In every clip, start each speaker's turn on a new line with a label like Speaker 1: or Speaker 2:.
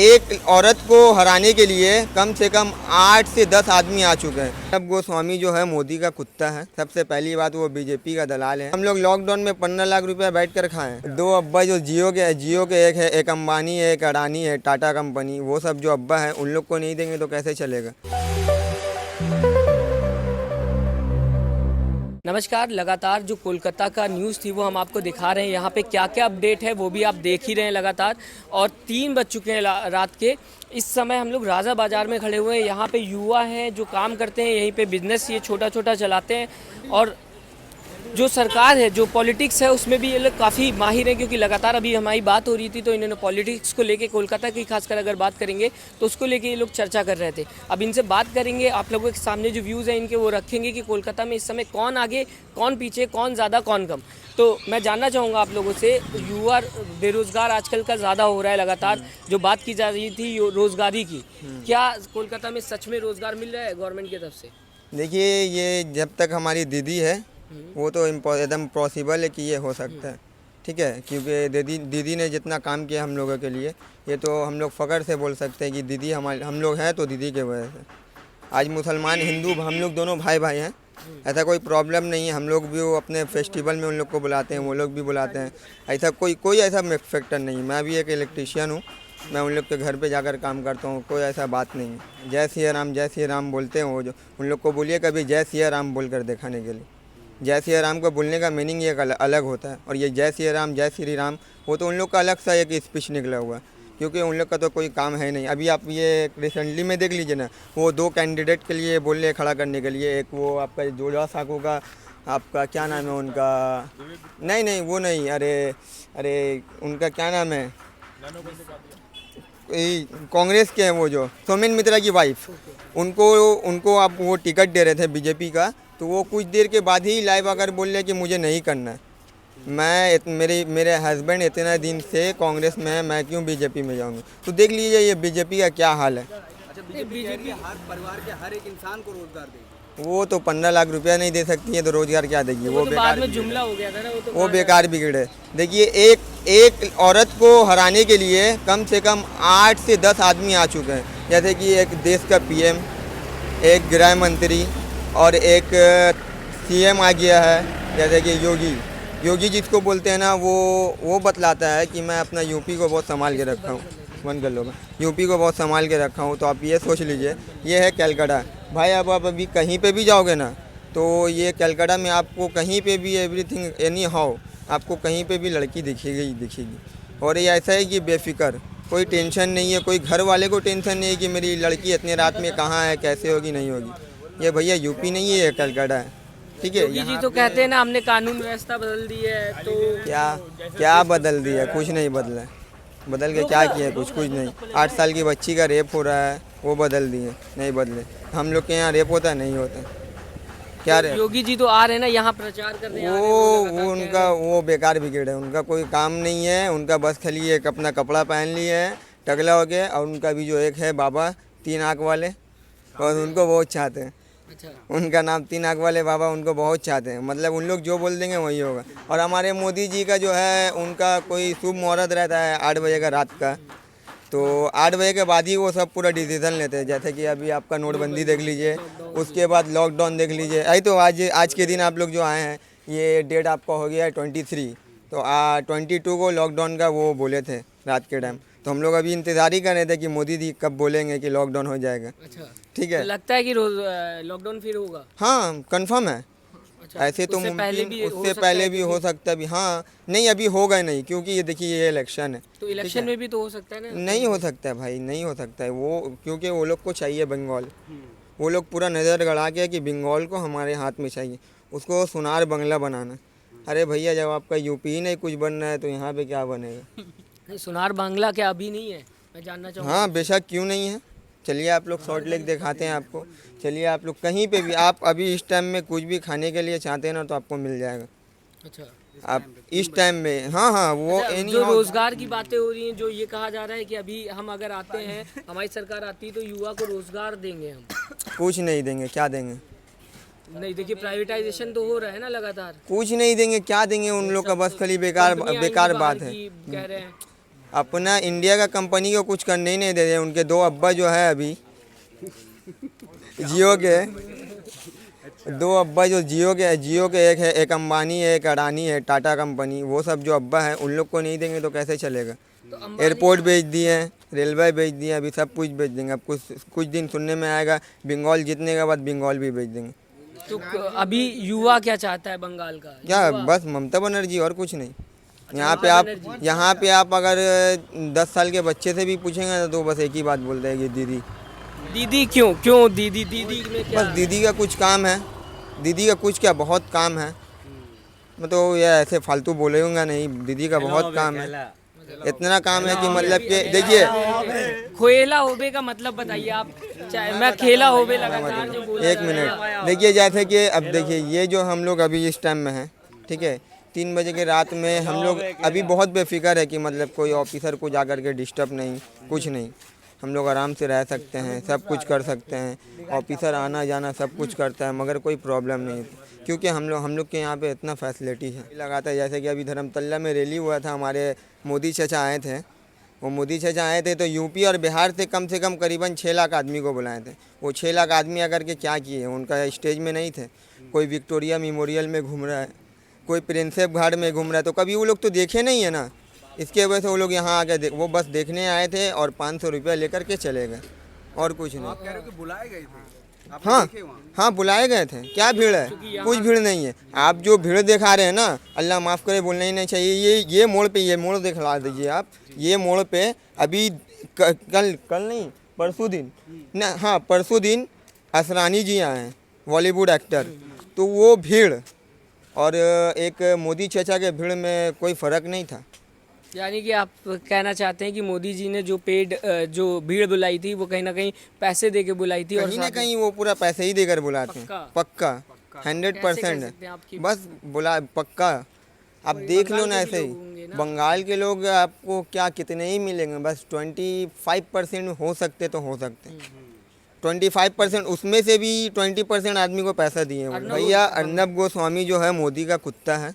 Speaker 1: एक औरत को हराने के लिए कम से कम 8 से 10 आदमी आ चुके हैं। अब गोस्वामी जो है मोदी का कुत्ता है। सबसे पहली बात वो बीजेपी का दलाल है। हम लोग लॉकडाउन में 15 लाख रुपया बैठ कर खाए। दो अब्बा जो जियो के एक है, एक अंबानी है, एक अडानी है, टाटा कंपनी, वो सब जो अब्बा है उन लोग को नहीं देंगे तो कैसे चलेगा।
Speaker 2: नमस्कार। लगातार जो कोलकाता का न्यूज़ थी वो हम आपको दिखा रहे हैं। यहाँ पे क्या क्या अपडेट है वो भी आप देख ही रहे हैं लगातार। और 3 बज चुके हैं रात के। इस समय हम लोग राजा बाज़ार में खड़े हुए हैं। यहाँ पे युवा हैं जो काम करते हैं, यहीं पे बिजनेस ये छोटा छोटा चलाते हैं। और जो सरकार है, जो पॉलिटिक्स है, उसमें भी ये लोग काफ़ी माहिर हैं, क्योंकि लगातार अभी हमारी बात हो रही थी तो इन्होंने पॉलिटिक्स को लेके, कोलकाता की खासकर अगर बात करेंगे तो उसको लेके ये लोग चर्चा कर रहे थे। अब इनसे बात करेंगे, आप लोगों के सामने जो व्यूज़ हैं इनके वो रखेंगे कि कोलकाता में इस समय कौन आगे, कौन पीछे, कौन ज़्यादा, कौन कम। तो मैं जानना चाहूँगा आप लोगों से, युवा बेरोज़गार आजकल का ज़्यादा हो रहा है लगातार। जो बात की जा रही थी रोज़गारी की, क्या कोलकाता में सच में रोज़गार मिल रहा है गवर्नमेंट की तरफ से?
Speaker 1: देखिए, ये जब तक हमारी दीदी है वो तो एकदम पॉसिबल है कि ये हो सकता है, ठीक है। क्योंकि दीदी ने जितना काम किया हम लोगों के लिए, ये तो हम लोग फ़ख्र से बोल सकते हैं कि दीदी हम लोग हैं तो दीदी के वजह से। आज मुसलमान हिंदू हम लोग दोनों भाई भाई हैं, ऐसा कोई प्रॉब्लम नहीं है। हम लोग भी वो अपने फेस्टिवल में उन लोग को बुलाते हैं, वो लोग भी बुलाते हैं। ऐसा कोई ऐसा फैक्टर नहीं है। मैं भी एक इलेक्ट्रीशियन हूँ, मैं उन लोग के घर पे जाकर काम करता हूँ, कोई ऐसा बात नहीं है। जय श्री राम बोलते हैं वो, जो उन लोग को बोलिए कभी जय श्री राम बोल कर दिखाने के लिए। जय श्री राम को बोलने का मीनिंग एक अलग होता है, और ये जय श्री राम वो तो उन लोग का अलग सा एक स्पीच निकला हुआ है, क्योंकि उन लोग का तो कोई काम है नहीं। अभी आप ये रिसेंटली में देख लीजिए ना, वो 2 कैंडिडेट के लिए बोल रहे खड़ा करने के लिए। एक वो आपका जोड़ा साकू का, आपका क्या नाम है उनका, नहीं वो नहीं, अरे उनका क्या नाम है, कांग्रेस के हैं वो जो सोमेन मित्रा की वाइफ, उनको आप वो टिकट दे रहे थे बीजेपी का, तो वो कुछ देर के बाद ही लाइव आकर बोल रहे कि मुझे नहीं करना है। मेरे हस्बैंड इतने दिन से कांग्रेस में है, मैं क्यों बीजेपी में जाऊंगी। तो देख लीजिए ये बीजेपी का क्या हाल है।
Speaker 3: अच्छा, बीजेपी हर परिवार के हर एक इंसान को रोजगार देगी।
Speaker 1: वो तो 15 लाख रुपया नहीं दे सकती है तो रोजगार क्या देगी। वो
Speaker 2: तो बाद में जुमला हो गया था ना,
Speaker 1: वो बेकार बिगड़े। देखिए, एक औरत को हराने के लिए कम से कम 8 से 10 आदमी आ चुके हैं। जैसे कि एक देश का पीएम, एक गृह मंत्री और एक सीएम आ गया है। जैसे कि योगी जिसको बोलते हैं ना, वो बतलाता है कि मैं अपना यूपी को बहुत संभाल के रखा हूँ। बंद कर लो, यूपी को बहुत संभाल के रखा हूँ। तो आप ये सोच लीजिए, ये है कलकत्ता भाई। अब आप अभी कहीं पे भी जाओगे ना, तो ये कलकत्ता में आपको कहीं पे भी एवरीथिंग एनी हाउ आपको कहीं पे भी लड़की दिखेगी। और ये ऐसा है कि बेफिक्र, कोई टेंशन नहीं है, कोई घर वाले को टेंशन नहीं है कि मेरी लड़की इतने रात में कहाँ है, कैसे होगी, नहीं होगी। ये भैया यूपी नहीं है, ये कलकत्ता है, ठीक है।
Speaker 2: योगी जी तो कहते हैं ना, हमने कानून व्यवस्था बदल दी है। तो
Speaker 1: क्या बदल दिया? कुछ नहीं बदला। बदल के क्या किया? कुछ नहीं। 8 साल की बच्ची का रेप हो रहा है, वो बदल दिए, नहीं बदले। हम लोग के यहाँ रेप होता नहीं होता क्या रेप?
Speaker 2: योगी जी तो आ रहे हैं ना यहाँ प्रचार करने,
Speaker 1: वो उनका वो बेकार बिगड़ है। उनका कोई काम नहीं है। उनका बस खाली एक अपना कपड़ा पहन लिए है, टगला हो गया। और उनका भी जो एक है बाबा 3 आँख वाले, और उनको बहुत चाहते हैं।
Speaker 2: अच्छा,
Speaker 1: उनका नाम 3 आँख वाले बाबा, उनको बहुत चाहते हैं। मतलब उन लोग जो बोल देंगे वही होगा। और हमारे मोदी जी का जो है, उनका कोई शुभ मुहूर्त रहता है 8 बजे का रात का, तो 8 बजे के बाद ही वो सब पूरा डिसीजन लेते हैं। जैसे कि अभी आपका नोटबंदी देख लीजिए, उसके बाद लॉकडाउन देख लीजिए। आई तो आज के दिन आप लोग जो आए हैं, ये डेट आपका हो गया है 23, तो 22 को लॉकडाउन का वो बोले थे रात के टाइम। तो हम लोग अभी इंतज़ार ही कर रहे थे कि मोदी जी कब बोलेंगे कि लॉकडाउन हो जाएगा।
Speaker 2: अच्छा,
Speaker 1: ठीक है।
Speaker 2: तो लगता है कि रोज लॉकडाउन फिर होगा?
Speaker 1: हाँ, कंफर्म है।
Speaker 2: अच्छा,
Speaker 1: ऐसे तो
Speaker 2: उससे पहले
Speaker 1: भी हो सकता है भी। हाँ, नहीं अभी होगा नहीं, क्योंकि ये देखिए ये इलेक्शन है।
Speaker 2: तो इलेक्शन में भी तो हो सकता है ना?
Speaker 1: नहीं हो सकता है भाई, नहीं हो सकता है वो, क्योंकि वो लोग को चाहिए बंगाल। वो लोग पूरा नज़र गड़ा के कि बंगाल को हमारे हाथ में चाहिए, उसको सोनार बंगला बनाना। अरे भैया, जब आपका यूपी ही नहीं कुछ बन रहा है तो यहाँ पे क्या बनेगा?
Speaker 2: सोनार बांग्ला क्या अभी नहीं है? मैं जानना चाहूँगा।
Speaker 1: हाँ, बेशक, क्यों नहीं है। चलिए आप लोग शॉर्ट लेग दिखाते हैं आपको। चलिए आप लोग कहीं पे भी, आप अभी इस टाइम में कुछ भी खाने के लिए चाहते हैं ना, तो आपको मिल जाएगा।
Speaker 2: अच्छा,
Speaker 1: आप इस टाइम में, हाँ वो
Speaker 2: अच्छा, जो रोजगार की बातें हो रही हैं, जो ये कहा जा रहा है कि अभी हम अगर आते हैं, हमारी सरकार आती है तो युवा को रोजगार देंगे हम।
Speaker 1: कुछ नहीं देंगे। क्या देंगे?
Speaker 2: नहीं, देखिए प्राइवेटाइजेशन तो हो रहा है ना लगातार।
Speaker 1: कुछ नहीं देंगे। क्या देंगे? उन लोग का बस खाली बेकार बात है।
Speaker 2: कह रहे हैं
Speaker 1: अपना इंडिया का कंपनी को कुछ करने ही नहीं दे रहे। उनके दो अब्बा जो है अभी जियो के, दो अब्बा जो जियो के एक है, एक अंबानी है, एक अडानी है, टाटा कंपनी, वो सब जो अब्बा है उन लोग को नहीं देंगे तो कैसे चलेगा।
Speaker 2: तो
Speaker 1: एयरपोर्ट बेच दिए हैं, रेलवे बेच दिए, अभी सब कुछ बेच देंगे। अब कुछ दिन सुनने में आएगा बंगाल जीतने के बाद बंगाल भी बेच देंगे।
Speaker 2: तो अभी युवा क्या चाहता है बंगाल का?
Speaker 1: क्या
Speaker 2: युवा-
Speaker 1: बस ममता बनर्जी और कुछ नहीं। यहाँ पे आप अगर 10 साल के बच्चे से भी पूछेंगे तो बस एक ही बात बोल देगी, दीदी।
Speaker 2: दीदी क्यों दीदी में क्या?
Speaker 1: बस दीदी का कुछ काम है, दीदी का कुछ क्या बहुत काम है। मैं तो ये ऐसे फालतू बोलूँगा नहीं, दीदी का बहुत काम है। इतना काम है कि मतलब कि देखिए,
Speaker 2: खोएला होबे का मतलब बताइए आप। चाहे मैं खेला होबे लगातार जो बोला
Speaker 1: एक
Speaker 2: जा रहा है।
Speaker 1: मिनट देखिए, जैसे कि अब देखिए ये जो हम लोग अभी इस टाइम में हैं, ठीक है, 3 बजे के रात में हम लोग अभी बहुत बेफिक्र है कि मतलब कोई ऑफिसर को जा कर के डिस्टर्ब नहीं, कुछ नहीं, हम लोग आराम से रह सकते हैं, सब कुछ कर सकते हैं। ऑफिसर आना जाना सब कुछ करता है, मगर कोई प्रॉब्लम नहीं, क्योंकि हम लोग के यहाँ पे इतना फैसिलिटी है लगाता है। जैसे कि अभी धर्मतल्ला में रैली हुआ था, हमारे मोदी चाचा आए थे। वो मोदी चाचा आए थे तो यूपी और बिहार से कम करीबन 6 लाख आदमी को बुलाए थे। वो 6 लाख आदमी आकर के क्या किए, उनका स्टेज में नहीं थे। कोई विक्टोरिया मेमोरियल में घूम रहा है, कोई प्रिंसेप घाट में घूम रहा है, तो कभी वो लोग तो देखे नहीं है ना। इसके वजह से वो लोग यहाँ आके वो बस देखने आए थे और 500 रुपया लेकर के चले गए, और कुछ नहीं।
Speaker 3: आप कह रहे हो कि बुलाए गए थे? आप
Speaker 1: हाँ
Speaker 3: देखे वहाँ?
Speaker 1: हाँ, बुलाए गए थे। क्या भीड़ है? कुछ भीड़ नहीं है। आप जो भीड़ दिखा रहे हैं ना, अल्लाह माफ़ करे बोलना ही नहीं चाहिए। ये मोड़ पे, ये मोड़ दिखला दीजिए आप। ये मोड़ पे अभी कल नहीं परसों दिन ना, हाँ परसों दिन असरानी जी आए हैं, बॉलीवुड एक्टर। तो वो भीड़ और एक मोदी चाचा के भीड़ में कोई फ़र्क नहीं था।
Speaker 2: यानी कि आप कहना चाहते हैं कि मोदी जी ने जो जो भीड़ बुलाई थी वो कहीं ना कहीं पैसे दे के बुलाई थी, और
Speaker 1: कहीं ना
Speaker 2: साथ में-
Speaker 1: कहीं वो पूरा पैसे ही देकर बुलाते हैं, पक्का
Speaker 2: कैसे कर
Speaker 1: 100%।
Speaker 2: सकते हैं आपकी-
Speaker 1: बस बुला पक्का। आप देख लो ना,
Speaker 2: बंगाल के
Speaker 1: ऐसे
Speaker 2: भी
Speaker 1: ही
Speaker 2: लोग होंगे ना?
Speaker 1: बंगाल के लोग आपको क्या कितने ही मिलेंगे, बस 25% हो सकते तो हो सकते। 25%, उसमें से भी 20% आदमी को पैसा दिए हैं। भैया अर्नब गोस्वामी जो है मोदी का कुत्ता है।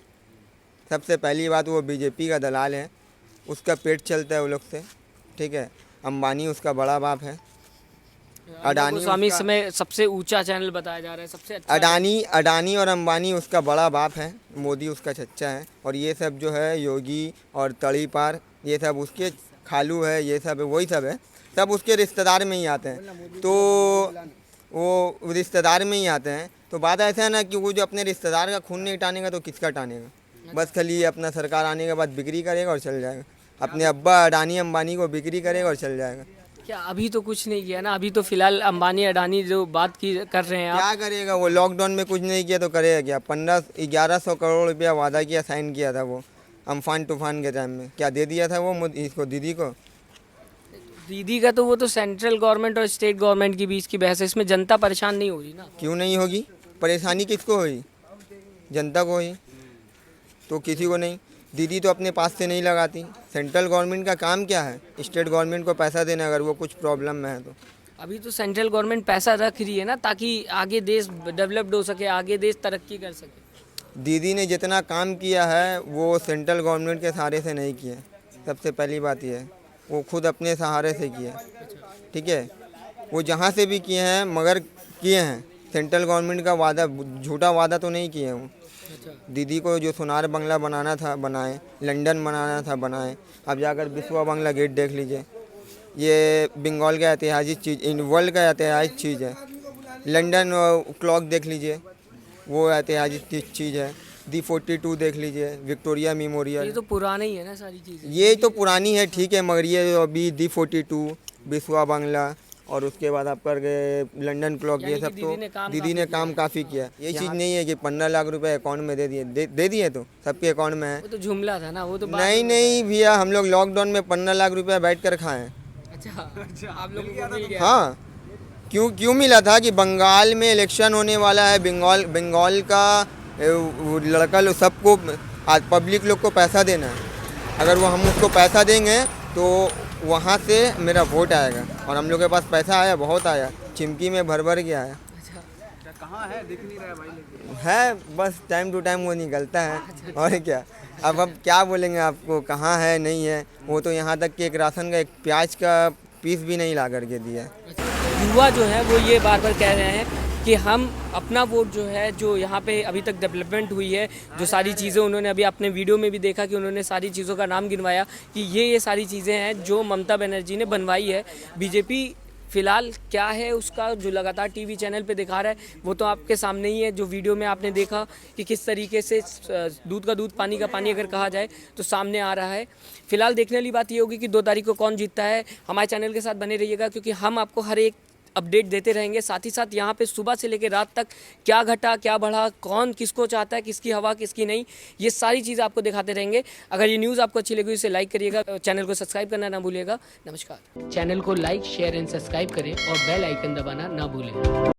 Speaker 1: सबसे पहली बात, वो बीजेपी का दलाल है, उसका पेट चलता है वो लोग से, ठीक है। अंबानी उसका बड़ा बाप है। अडानी
Speaker 2: गोस्वामी इस
Speaker 1: उसका-
Speaker 2: समय सबसे ऊंचा चैनल बताया जा रहा है, सबसे अच्छा।
Speaker 1: अडानी और अंबानी उसका बड़ा बाप है, मोदी उसका चच्चा है। और ये सब जो है योगी और तड़ी पार, ये सब उसके खालू है, ये सब वही सब है, सब उसके रिश्तेदार में ही आते हैं। तो वो रिश्तेदार में ही आते हैं। तो बात ऐसा है ना कि वो जो अपने रिश्तेदार का खून नहीं टानेगा तो किसका टानेगा। बस खाली अपना सरकार आने के बाद बिक्री करेगा और चल जाएगा। अपने अब्बा अडानी अंबानी को बिक्री करेगा और चल जाएगा।
Speaker 2: क्या अभी तो कुछ नहीं किया ना? अभी तो फिलहाल अंबानी अडानी जो बात की कर रहे हैं आप,
Speaker 1: क्या करेगा वो? लॉकडाउन में कुछ नहीं किया तो करेगा क्या? 1100 करोड़ रुपया वादा किया, साइन किया था वो अम्फान तूफान के टाइम में। क्या दे दिया था वो इसको, दीदी को?
Speaker 2: दीदी का तो वो तो सेंट्रल गवर्नमेंट और स्टेट गवर्नमेंट के बीच की बहस है, इसमें जनता परेशान नहीं हो रही ना?
Speaker 1: क्यों नहीं होगी? परेशानी किसको हुई? जनता को हुई, तो किसी को नहीं। दीदी तो अपने पास से नहीं लगाती। सेंट्रल गवर्नमेंट का काम क्या है? स्टेट गवर्नमेंट को पैसा देना, अगर वो कुछ प्रॉब्लम में है तो।
Speaker 2: अभी तो सेंट्रल गवर्नमेंट पैसा रख रही है ना, ताकि आगे देश डेवलप्ड हो सके, आगे देश तरक्की कर सके।
Speaker 1: दीदी ने जितना काम किया है वो सेंट्रल गवर्नमेंट के सहारे से नहीं किया। सबसे पहली बात यह है, वो खुद अपने सहारे से किया, ठीक है। वो जहाँ से भी किए हैं मगर किए हैं, सेंट्रल गवर्नमेंट का वादा, झूठा वादा तो नहीं किए हैं वो। दीदी को जो सोनार बंगला बनाना था बनाए, लंदन बनाना था बनाए। अब जाकर विश्वा बांग्ला गेट देख लीजिए, ये बंगाल का ऐतिहासिक चीज़, इन वर्ल्ड का ऐतिहासिक चीज़ है। लंदन क्लॉक देख लीजिए, वो ऐतिहासिक चीज़ है। D42 देख लीजिए, विक्टोरिया मेमोरियल।
Speaker 2: ये तो पुराना ही है ना सारी चीज़ें।
Speaker 1: ये तो पुरानी है, ठीक है, मगर ये अभी D42, विश्वा बांग्ला और उसके बाद आप कर गए लंदन क्लॉक, ये
Speaker 2: यानी
Speaker 1: सब
Speaker 2: कि
Speaker 1: तो
Speaker 2: दीदी ने
Speaker 1: काम काफ़ी किया। ये चीज़ नहीं है कि 15 लाख रुपए अकाउंट में दे दिए तो सबके अकाउंट में है।
Speaker 2: वो तो जुमला था ना, वो तो
Speaker 1: नहीं भैया, हम लोग लॉकडाउन में 15 लाख रुपया बैठ कर खाएं।
Speaker 2: अच्छा आप लोगों को मिल गया।
Speaker 1: हाँ, क्यों मिला था कि बंगाल में इलेक्शन होने वाला है। बंगाल का लड़का लोग सबको, आज पब्लिक लोग को पैसा देना है। अगर वो हम उसको पैसा देंगे तो वहाँ से मेरा वोट आएगा, और हम लोग के पास पैसा आया, बहुत आया, चिमकी में भर भर के आया
Speaker 3: अच्छा, कहाँ है? दिख नहीं रहा है भाई।
Speaker 1: है, बस टाइम टू टाइम वो निकलता है, और क्या। अब क्या बोलेंगे आपको, कहाँ है नहीं है। वो तो यहाँ तक कि एक राशन का एक प्याज का पीस भी नहीं ला करके दिया है।
Speaker 2: युवा जो है वो ये बार बार कह रहे हैं कि हम अपना वोट जो है, जो यहाँ पे अभी तक डेवलपमेंट हुई है, जो सारी चीज़ें उन्होंने अभी अपने वीडियो में भी देखा कि उन्होंने सारी चीज़ों का नाम गिनवाया कि ये सारी चीज़ें हैं जो ममता बनर्जी ने बनवाई है। बीजेपी फिलहाल क्या है उसका जो लगातार टीवी चैनल पे दिखा रहा है वो तो आपके सामने ही है। जो वीडियो में आपने देखा कि किस तरीके से दूध का दूध पानी का पानी अगर कहा जाए तो सामने आ रहा है। फिलहाल देखने वाली बात ये होगी कि 2 तारीख को कौन जीतता है। हमारे चैनल के साथ बने रहिएगा क्योंकि हम आपको हर एक अपडेट देते रहेंगे। साथ ही साथ यहाँ पे सुबह से लेकर रात तक क्या घटा क्या बढ़ा, कौन किसको चाहता है, किसकी हवा किसकी नहीं, ये सारी चीज़ आपको दिखाते रहेंगे। अगर ये न्यूज़ आपको अच्छी लगी इसे लाइक करिएगा, चैनल को सब्सक्राइब करना ना भूलिएगा। नमस्कार। चैनल को लाइक शेयर एंड सब्सक्राइब करें और बेल आइकन दबाना ना भूलें।